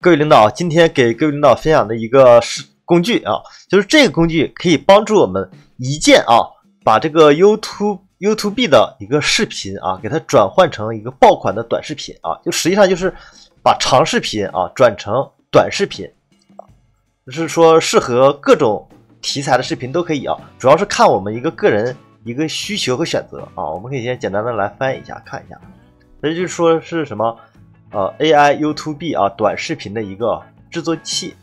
各位领导，今天给各位领导分享的一个工具啊，就是这个工具可以帮助我们一键把这个 YouTube 的一个视频给它转换成一个爆款的短视频就实际上就是把长视频转成短视频，就是说适合各种题材的视频都可以主要是看我们一个个人一个需求和选择我们可以先简单的来翻译一下看一下，这就是说是什么AI YouTube 短视频的一个制作器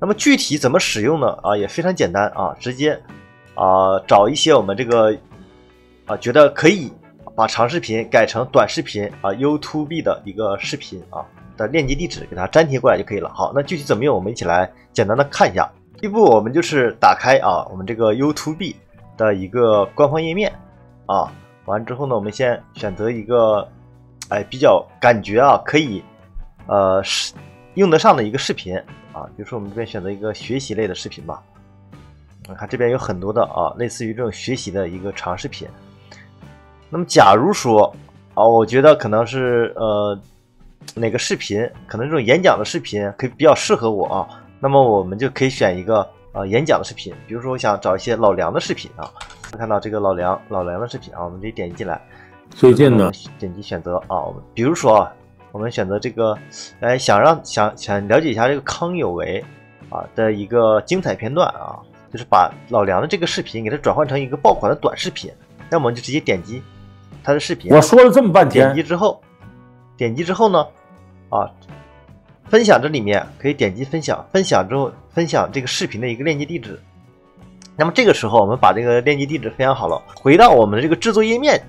那么具体怎么使用呢也非常简单直接找一些我们这个觉得可以把长视频改成短视频YouTube 的一个视频的链接地址给它粘贴过来就可以了。好，那具体怎么用我们一起来简单的看一下。第一步我们就是打开我们这个 YouTube 的一个官方页面完了之后呢，我们先选择一个比较感觉可以用得上的一个视频比如说我们这边选择一个学习类的视频吧。看这边有很多的类似于这种学习的一个长视频。那么假如说我觉得可能是哪个视频可能这种演讲的视频可以比较适合我那么我们就可以选一个演讲的视频，比如说我想找一些老梁的视频看到这个老梁的视频我们可以点击进来，推荐的点击选择我们比如说我们选择这个想了解一下这个康有为的一个精彩片段就是把老梁的这个视频给它转换成一个爆款的短视频，那我们就直接点击他的视频。我说了这么半天，点击之后呢分享这里面可以点击分享之后分享这个视频的一个链接地址。那么这个时候我们把这个链接地址分享好了，回到我们的这个制作页面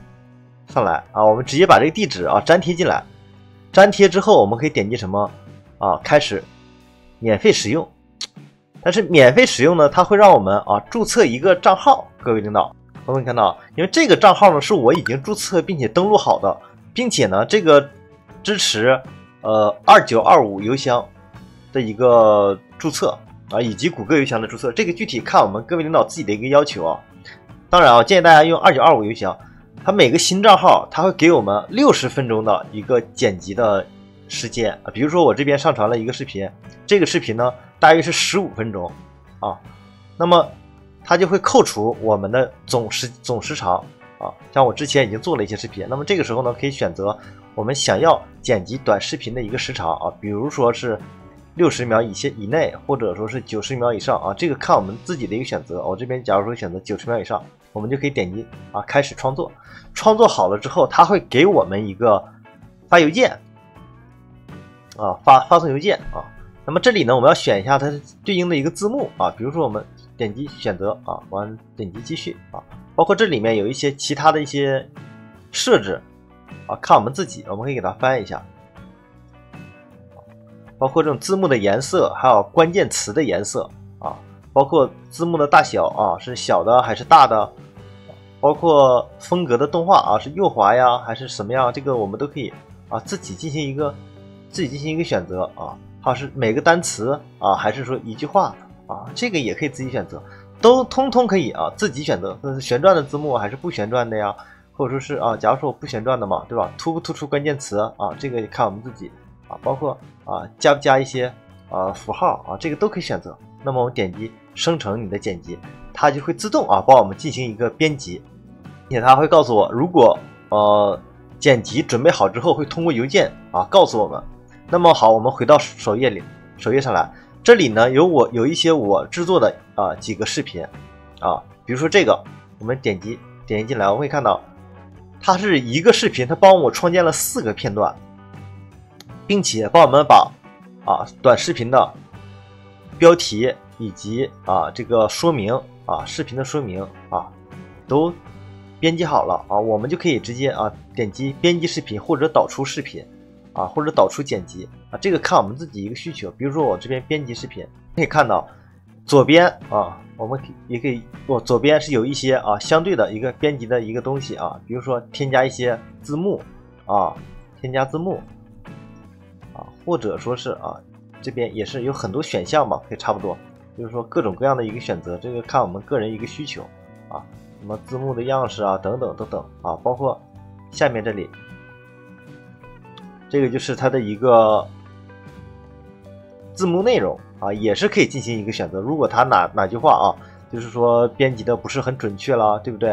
上来我们直接把这个地址粘贴进来。粘贴之后我们可以点击什么开始免费使用。但是免费使用呢，它会让我们注册一个账号。各位领导，我们看到因为这个账号呢是我已经注册并且登录好的，并且呢这个支持2925邮箱的一个注册以及谷歌邮箱的注册，这个具体看我们各位领导自己的一个要求当然建议大家用2925邮箱，它每个新账号它会给我们60分钟的一个剪辑的时间比如说我这边上传了一个视频，这个视频呢大约是15分钟那么它就会扣除我们的总时长像我之前已经做了一些视频，那么这个时候呢可以选择我们想要剪辑短视频的一个时长比如说是60秒以内，或者说是90秒以上这个看我们自己的一个选择。我这边假如说选择90秒以上，我们就可以点击开始创作。创作好了之后，它会给我们一个发邮件发送邮件那么这里呢我们要选一下它对应的一个字幕比如说我们点击选择完点击继续包括这里面有一些其他的一些设置看我们自己，我们可以给它翻一下，包括这种字幕的颜色，还有关键词的颜色包括字幕的大小是小的还是大的，包括风格的动画是右滑呀还是什么样，这个我们都可以自己进行一个选择还是每个单词还是说一句话这个也可以自己选择，都通通可以自己选择，是旋转的字幕还是不旋转的呀，或者说是假如说我不旋转的嘛，对吧？突不突出关键词这个也看我们自己包括加不加一些符号这个都可以选择。那么我们点击生成你的剪辑，它就会自动帮我们进行一个编辑，并且它会告诉我，如果剪辑准备好之后会通过邮件告诉我们。那么好，我们回到首页上来，这里呢有一些我制作的几个视频比如说这个，我们点击进来，我们会看到它是一个视频，它帮我创建了4个片段，并且帮我们把短视频的标题以及这个说明视频的说明都编辑好了我们就可以直接点击编辑视频或者导出视频或者导出剪辑这个看我们自己一个需求。比如说我这边编辑视频，可以看到左边我们也可以，我左边是有一些相对的一个编辑的一个东西比如说添加一些字幕添加字幕或者说是这边也是有很多选项吧，可以差不多就是说各种各样的一个选择，这个看我们个人一个需求什么字幕的样式等等包括下面这里这个就是它的一个字幕内容啊，也是可以进行一个选择。如果他哪句话啊，就是说编辑的不是很准确了，对不对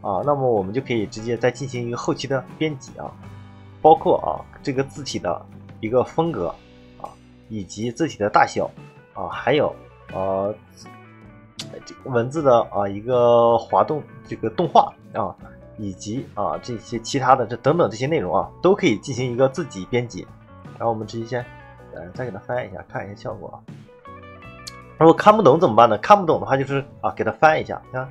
啊？那么我们就可以直接再进行一个后期的编辑啊，包括啊这个字体的一个风格啊，以及字体的大小啊，还有这个文字的一个滑动这个动画啊，以及这些其他的等等这些内容啊，都可以进行一个自己编辑。然后我们直接先再给它翻一下，看一下效果啊。如果看不懂怎么办呢？看不懂的话就是给它翻一下，看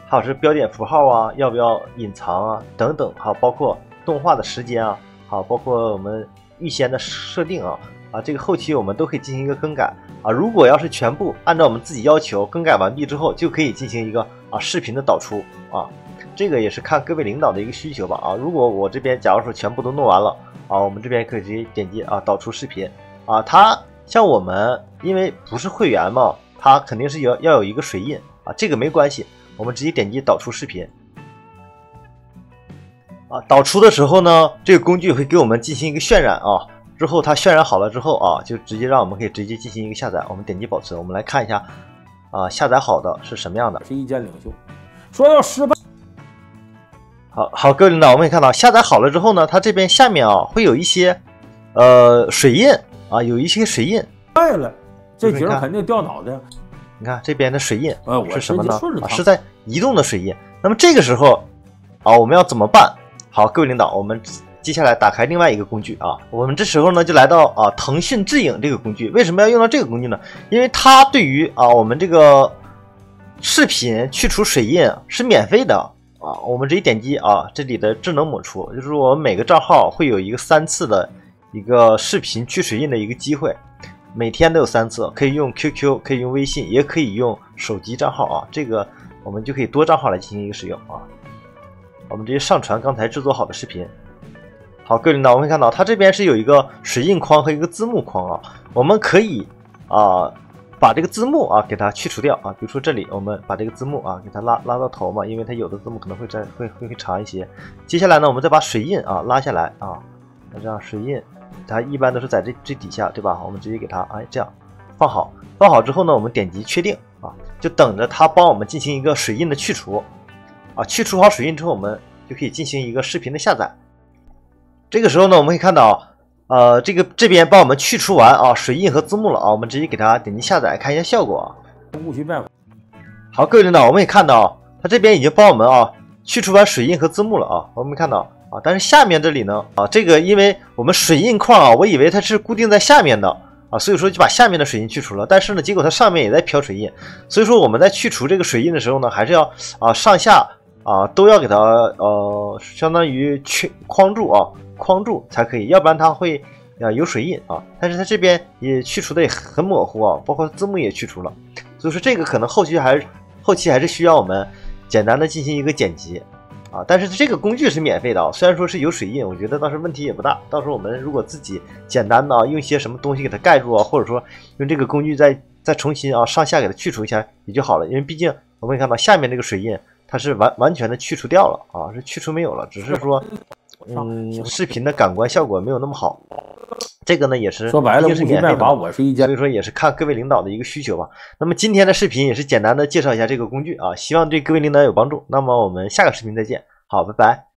还有是标点符号啊，要不要隐藏啊等等，还有包括动画的时间啊，好，包括我们预先的设定啊，这个后期我们都可以进行一个更改啊。如果要是全部按照我们自己要求更改完毕之后，就可以进行一个视频的导出啊。这个也是看各位领导的一个需求吧啊。如果我这边假如说全部都弄完了我们这边可以直接点击导出视频啊。它像我们因为不是会员嘛，它肯定是要有一个水印啊，这个没关系，我们直接点击导出视频导出的时候呢，这个工具会给我们进行一个渲染啊。之后它渲染好了之后就直接让我们可以直接进行一个下载。我们点击保存，我们来看一下下载好的是什么样的。是意见领袖说要失败。好，各位领导，我们可以看到下载好了之后呢，它这边下面会有一些水印有一些水印。坏了，这节肯定掉脑袋。你看这边的水印是什么呢？我是在移动的水印。那么这个时候我们要怎么办？好，各位领导，我们接下来打开另外一个工具我们这时候呢就来到腾讯智影这个工具。为什么要用到这个工具呢？因为它对于我们这个视频去除水印是免费的我们直接点击这里的智能抹除，就是说我们每个账号会有一个3次的一个视频去水印的一个机会，每天都有3次，可以用 QQ， 可以用微信，也可以用手机账号这个我们就可以多账号来进行一个使用我们直接上传刚才制作好的视频。好，各位领导，我们会看到它这边是有一个水印框和一个字幕框我们可以把这个字幕给它去除掉比如说这里我们把这个字幕给它拉到头嘛，因为它有的字幕可能会长一些。接下来呢，我们再把水印拉下来那这样水印它一般都是在这底下，对吧？我们直接给它这样放好。放好之后呢，我们点击确定就等着它帮我们进行一个水印的去除去除好水印之后，我们就可以进行一个视频的下载。这个时候呢，我们可以看到这边帮我们去除完水印和字幕了我们直接给它点击下载看一下效果误区办法。好，各位领导，我们也看到它这边已经帮我们去除完水印和字幕了我们看到但是下面这里呢这个因为我们水印框我以为它是固定在下面的所以说就把下面的水印去除了，但是呢结果它上面也在飘水印，所以说我们在去除这个水印的时候呢，还是要上下都要给它相当于框住才可以，要不然它会有水印但是它这边也去除的也很模糊包括字幕也去除了，所以说这个可能后期还是需要我们简单的进行一个剪辑但是这个工具是免费的虽然说是有水印，我觉得倒是问题也不大。到时候我们如果自己简单的用一些什么东西给它盖住或者说用这个工具再重新上下给它去除一下也就好了，因为毕竟我们可以看到下面这个水印它是完全的去除掉了是去除没有了，只是说视频的感官效果没有那么好。这个呢也是说白了，是免费的，我是一家，所以说也是看各位领导的一个需求吧。那么今天的视频也是简单的介绍一下这个工具希望对各位领导有帮助。那么我们下个视频再见，好，拜拜。